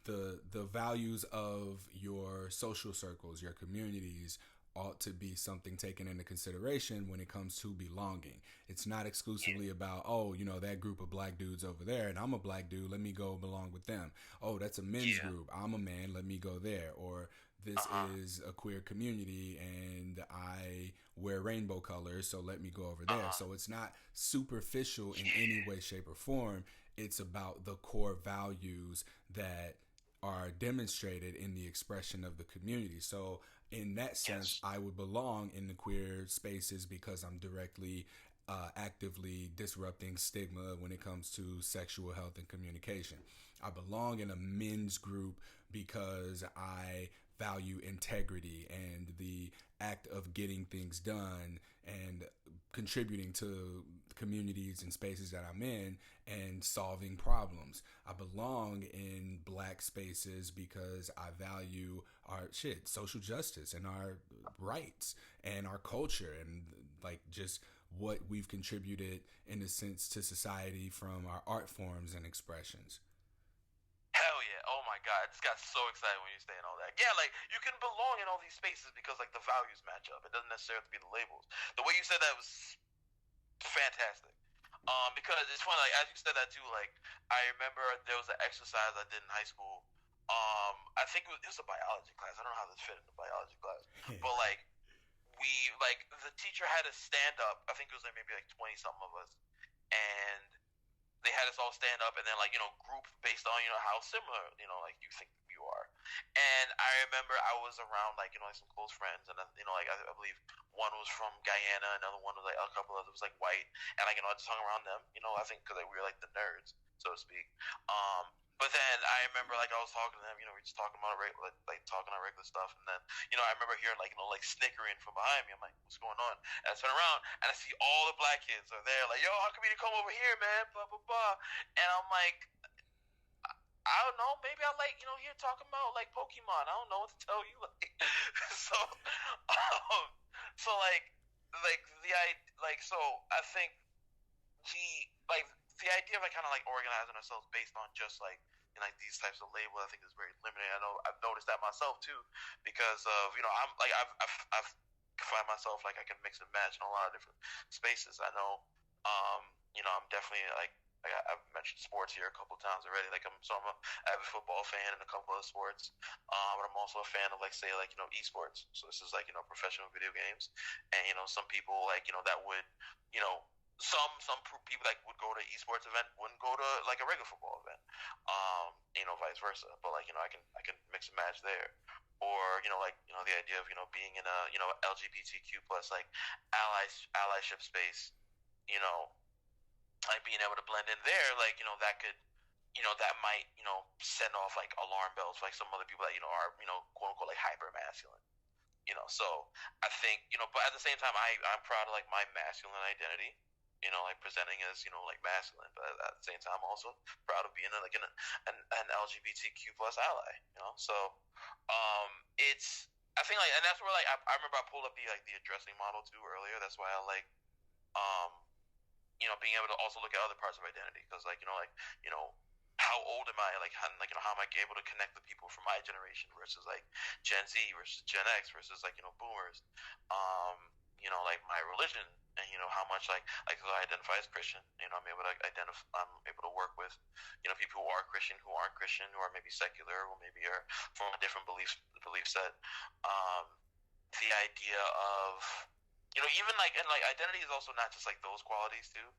the values of your social circles, your communities, ought to be something taken into consideration when it comes to belonging. It's not exclusively about, oh, that group of black dudes over there and I'm a black dude, let me go belong with them. Oh, that's a men's group, I'm a man, let me go there. Or this is a queer community and I wear rainbow colors, so let me go over there. So it's not superficial in any way, shape, or form. It's about the core values that are demonstrated in the expression of the community. So in that sense, I would belong in the queer spaces because I'm directly actively disrupting stigma when it comes to sexual health and communication. I belong in a men's group because I value integrity and the act of getting things done and contributing to communities and spaces that I'm in and solving problems. I belong in black spaces because I value our social justice and our rights and our culture and like just what we've contributed in a sense to society from our art forms and expressions. Oh my god, I just got so excited when you saying all that. Yeah, like you can belong in all these spaces because like the values match up. It doesn't necessarily have to be the labels. The way you said that was fantastic. Because it's funny, like as you said that too, like I remember there was an exercise I did in high school. I think it was a biology class. I don't know how this fit in the biology class, but like we like the teacher had us stand up. I think it was like maybe like 20 something of us, and they had us all stand up and then like group based on how similar like you think you are. And I remember I was around like like some close friends, and like I believe one was from Guyana, another one was like a couple others was like white, and like I just hung around them. I think because like, we were like the nerds, so to speak. But then I remember like I was talking to them, we are just talking about like talking about regular stuff, and then I remember hearing like like snickering from behind me. I'm like, what's going on? And I turn around and I see all the black kids are there, like, yo, how come you didn't come over here, man? Blah blah blah. And I'm like, I don't know, maybe I like here talking about like Pokemon. I don't know what to tell you, like so so so I think the like the idea of like kind of like organizing ourselves based on just like like these types of labels, I think is very limiting. I know I've noticed that myself too, because of I'm like I've find myself like I can mix and match in a lot of different spaces. I know I'm definitely like I've mentioned sports here a couple of times already. Like I'm an avid football fan in a couple of sports, but I'm also a fan of like say like esports. So this is like professional video games, and some people like that would some people that would go to esports event wouldn't go to like a regular football event, vice versa. But like I can mix and match there, or like the idea of being in a LGBTQ plus like allyship space, like being able to blend in there, like that could that might send off like alarm bells for like some other people that are quote unquote like hyper masculine. So I think but at the same time I'm proud of like my masculine identity, like presenting as like masculine, but at the same time I'm also proud of being like an LGBTQ plus ally. So it's I think like, and that's where like I remember I pulled up the addressing model too earlier. That's why I like being able to also look at other parts of identity, because like how old am I, like how am I able to connect with people from my generation versus like Gen Z versus Gen X versus like boomers, like my religion, and how much like I identify as Christian, I'm able to work with people who are Christian, who aren't Christian, who are maybe secular, who maybe are from a different belief set. The idea of even like, and like identity is also not just like those qualities too,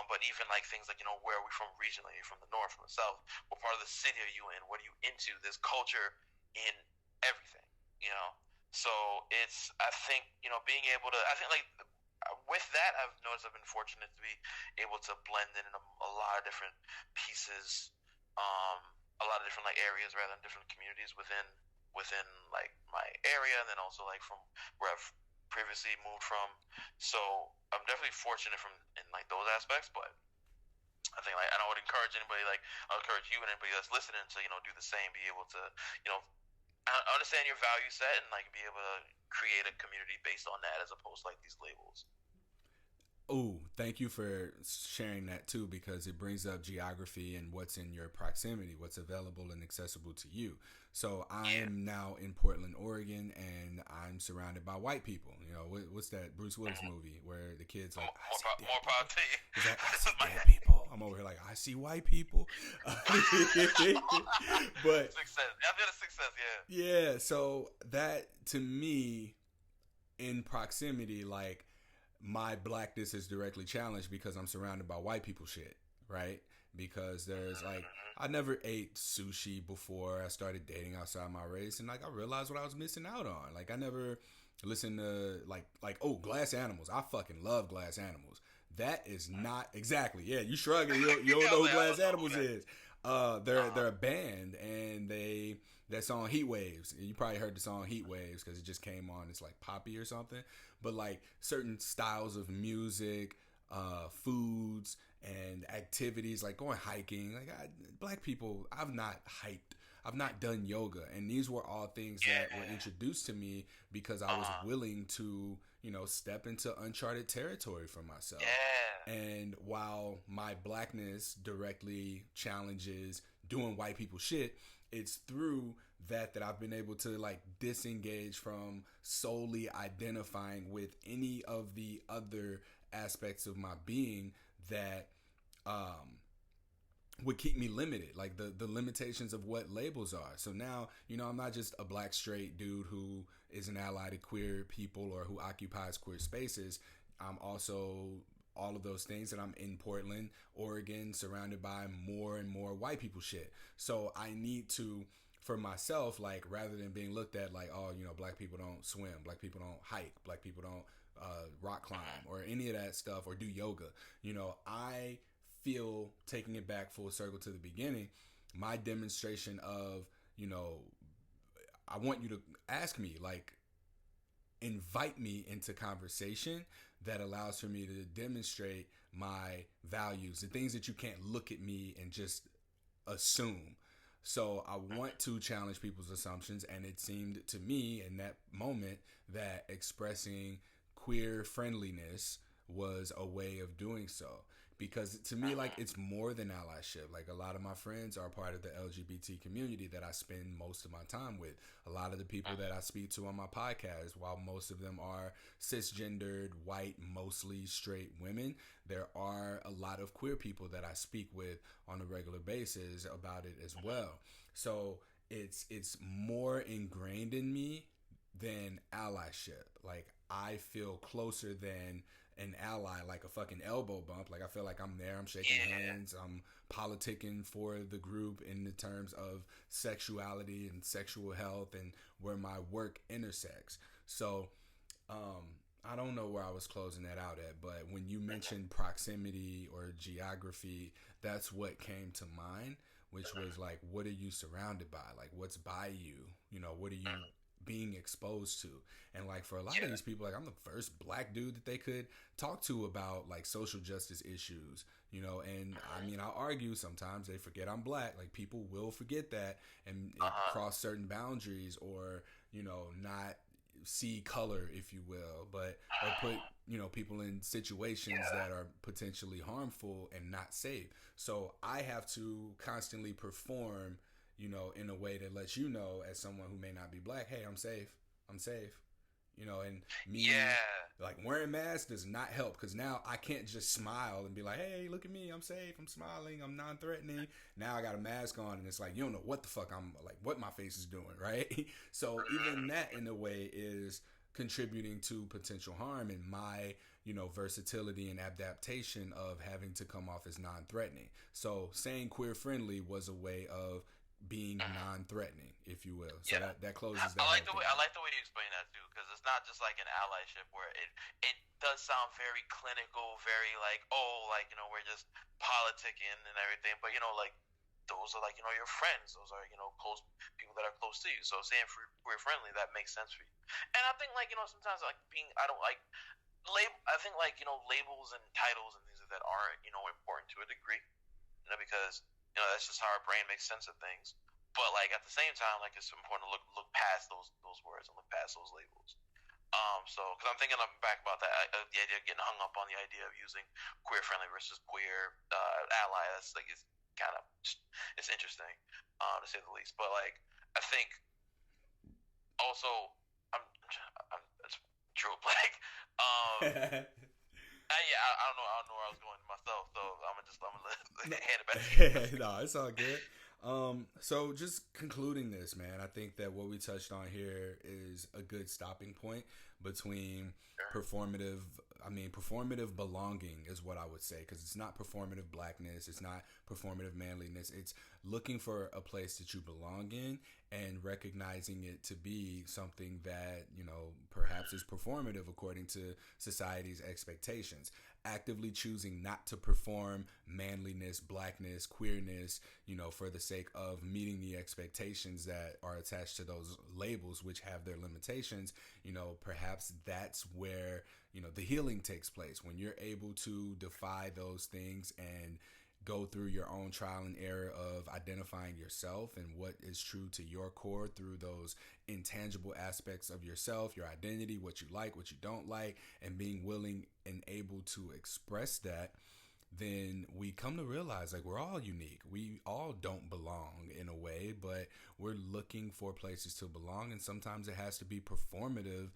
but even like things like where are we from regionally? Are you from the north, from the south? What part of the city are you in? What are you into? There's culture in everything, so it's I think being able to, I think like with that I've noticed I've been fortunate to be able to blend in a lot of different pieces, a lot of different like areas rather than different communities within like my area, and then also like from where I've previously moved from. So I'm definitely fortunate from in like those aspects, but I think like, and I would encourage anybody, like I'll encourage you and anybody that's listening to do the same, be able to understand your value set and like be able to create a community based on that as opposed to like these labels. Oh, thank you for sharing that too, because it brings up geography and what's in your proximity, what's available and accessible to you. So I am now in Portland, Oregon, and I'm surrounded by white people. What's that Bruce Willis movie where the kid's like, more power to you. He's like, I see dead people. I'm over here like, I see white people. But success. I've got a success, yeah. Yeah, so that to me, in proximity, like, my blackness is directly challenged because I'm surrounded by white people shit, right? Because there's like, I never ate sushi before I started dating outside my race, and like I realized what I was missing out on. Like I never listened to like oh, Glass Animals. I fucking love Glass Animals. That is not exactly, yeah. You shrugging. You don't know who Glass Animals is. They're a band, and that song Heat Waves. You probably heard the song Heat Waves because it just came on. It's like poppy or something. But like certain styles of music, foods, and activities like going hiking. Like black people, I've not hiked. I've not done yoga, and these were all things that were introduced to me because I was willing to, step into uncharted territory for myself. Yeah. And while my blackness directly challenges doing white people shit, it's through that I've been able to like disengage from solely identifying with any of the other aspects of my being that would keep me limited, like the limitations of what labels are. So now, I'm not just a black straight dude who is an ally to queer people or who occupies queer spaces. I'm also all of those things, and I'm in Portland, Oregon, surrounded by more and more white people shit. So I need to, for myself, like, rather than being looked at like, oh, black people don't swim, black people don't hike, black people don't rock climb or any of that stuff or do yoga. I feel, taking it back full circle to the beginning, my demonstration of, I want you to ask me, like, invite me into conversation that allows for me to demonstrate my values, the things that you can't look at me and just assume. So I want to challenge people's assumptions, and it seemed to me in that moment that expressing queer friendliness was a way of doing so. Because to me, like, it's more than allyship. Like, a lot of my friends are part of the LGBT community that I spend most of my time with. A lot of the people that I speak to on my podcast, while most of them are cisgendered, white, mostly straight women, there are a lot of queer people that I speak with on a regular basis about it as well. So it's more ingrained in me than allyship. Like, I feel closer than an ally, like a fucking elbow bump. Like, I feel like I'm there, I'm shaking hands, I'm politicking for the group in the terms of sexuality and sexual health and where my work intersects. So I don't know where I was closing that out at, but when you mentioned proximity or geography, that's what came to mind, which was like, what are you surrounded by? Like, what's by you? What are you being exposed to? And like, for a lot of these people, like, I'm the first black dude that they could talk to about like social justice issues, and I mean, I argue sometimes they forget I'm black. Like, people will forget that and cross certain boundaries, or not see color, if you will, but or put people in situations that are potentially harmful and not safe. So I have to constantly perform in a way that lets as someone who may not be black, hey, I'm safe. And me, like, wearing masks does not help, because now I can't just smile and be like, hey, look at me, I'm safe, I'm smiling, I'm non-threatening. Now I got a mask on, and it's like, you don't know what the fuck I'm, like, what my face is doing, right? So even that, in a way, is contributing to potential harm in my, versatility and adaptation of having to come off as non-threatening. So saying queer friendly was a way of being non-threatening, if you will. So that closes that. I like the way you explain that too, because it's not just like an allyship where it does sound very clinical, very like, we're just politicking and everything, but like, those are like, your friends, those are close people that are close to you. So saying we're friendly, that makes sense for you. And I think, like, sometimes, like, I don't like I think, like, labels and titles and things like that aren't important to a degree, because that's just how our brain makes sense of things. But like, at the same time, like, it's important to look past those words and look past those labels. So, because I'm thinking back about that, the idea of getting hung up on the idea of using queer friendly versus queer ally. That's like, it's kind of, it's interesting, to say the least. But like, I think also, I'm it's true black. I don't know where I was going myself, so I'm gonna hand it back to you. No, it's all good. So just concluding this, man, I think that what we touched on here is a good stopping point between performative belonging is what I would say, because it's not performative blackness, it's not performative manliness, it's looking for a place that you belong in and recognizing it to be something that perhaps is performative according to society's expectations. Actively choosing not to perform manliness, blackness, queerness, for the sake of meeting the expectations that are attached to those labels, which have their limitations. Perhaps that's where, the healing takes place, when you're able to defy those things and go through your own trial and error of identifying yourself and what is true to your core through those intangible aspects of yourself, your identity, what you like, what you don't like, and being willing and able to express that. then we come to realize like we're all unique. We all don't belong in a way, but we're looking for places to belong. And sometimes it has to be performative,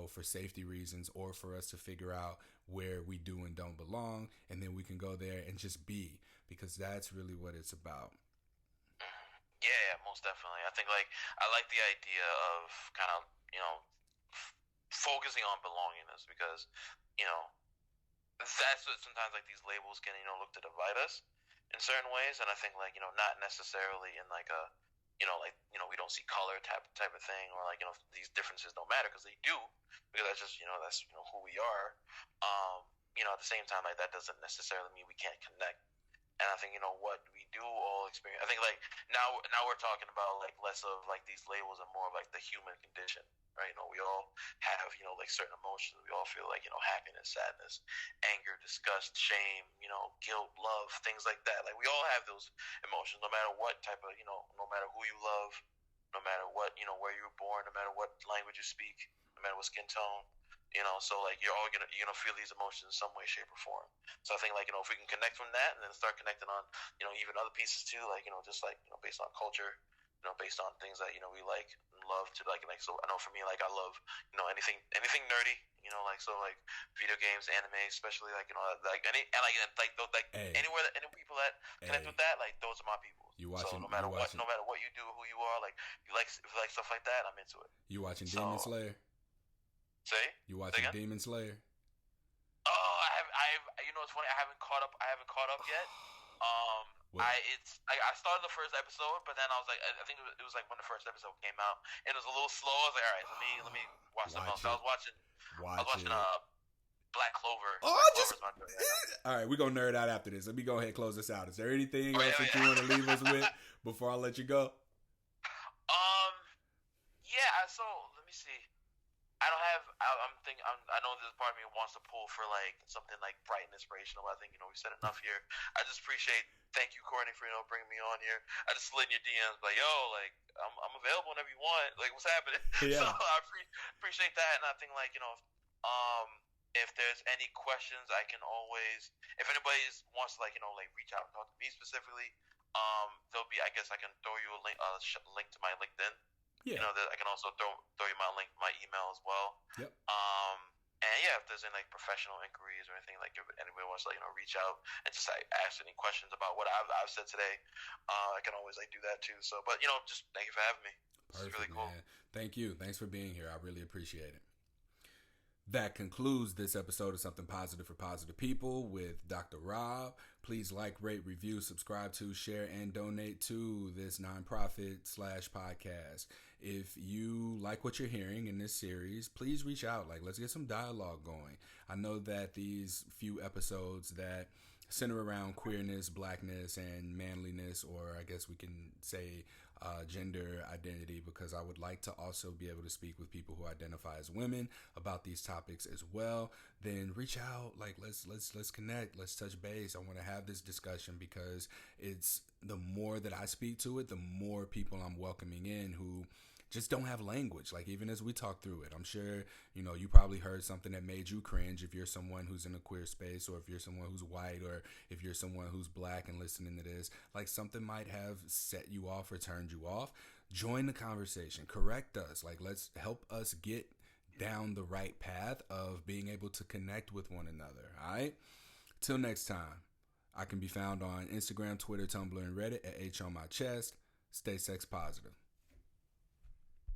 for safety reasons, or for us to figure out where we do and don't belong. And then we can go there and just be, because that's really what it's about. Yeah, most definitely. I think like I like the idea of kind of focusing on belongingness, because that's what sometimes like these labels can look to divide us in certain ways. And I think like not necessarily in like a we don't see color type of thing, or like these differences don't matter, because they do, because that's just that's who we are. At the same time, like that doesn't necessarily mean we can't connect. And I think what we do all experience. I think like now we're talking about like less of like these labels and more of like the human condition, right? We all have like certain emotions. We all feel like happiness, sadness, anger, disgust, shame, guilt, love, things like that. Like we all have those emotions, no matter what type of no matter who you love, no matter what where you were born, no matter what language you speak, no matter what skin tone. So like you're gonna feel these emotions in some way, shape, or form. So I think like if we can connect from that, and then start connecting on even other pieces too, like just like based on culture, based on things that we like and love to like. So I know for me, like I love anything nerdy, like so like video games, anime, especially like like Hey, anywhere that any people that connect with that, like those are my people. So no matter what you do, who you are, like if you like stuff like that, I'm into it. You watching Demon Slayer? Say? You watching Demon Slayer? Oh, it's funny. I haven't caught up yet. I started the first episode, but then I was like, I think it was like when the first episode came out, and it was a little slow. I was like, all right, let me watch something else. I was watching Black Clover. Oh, all right, we're gonna nerd out after this. Let me go ahead and close this out. Is there anything else that you want to leave us with before I let you go? Yeah. So let me see. I don't have. I'm thinking. I know this part of me wants to pull for like something like bright and inspirational. But I think we said enough here. I just appreciate. Thank you, Courtney, for bringing me on here. I just slid in your DMs like, yo, like I'm available whenever you want. Like, what's happening? Yeah. So I appreciate that, and I think like if there's any questions, I can always. If anybody wants to like like reach out and talk to me specifically, there'll be. I guess I can throw you a link to my LinkedIn. Yeah. That I can also throw you my email as well. Yep. And yeah, if there's any like professional inquiries or anything, like if anybody wants to reach out and just like ask any questions about what I've said today, I can always like do that too. So, but just thank you for having me. Perfect, this is really cool. Man. Thank you. Thanks for being here. I really appreciate it. That concludes this episode of Something Positive for Positive People with Dr. Rob. Please like, rate, review, subscribe to, share, and donate to this nonprofit/podcast. If you like what you're hearing in this series, please reach out. Like, let's get some dialogue going. I know that these few episodes that center around queerness, blackness, and manliness, or I guess we can say gender identity, because I would like to also be able to speak with people who identify as women about these topics as well. Then reach out, like let's connect, let's touch base. I want to have this discussion, because it's the more that I speak to it, the more people I'm welcoming in who just don't have language. Like, even as we talk through it, I'm sure, you probably heard something that made you cringe if you're someone who's in a queer space, or if you're someone who's white, or if you're someone who's black and listening to this, like something might have set you off or turned you off. Join the conversation, correct us. Like, let's help us get down the right path of being able to connect with one another. All right. Till next time, I can be found on Instagram, Twitter, Tumblr, and Reddit at H on my chest. Stay sex positive.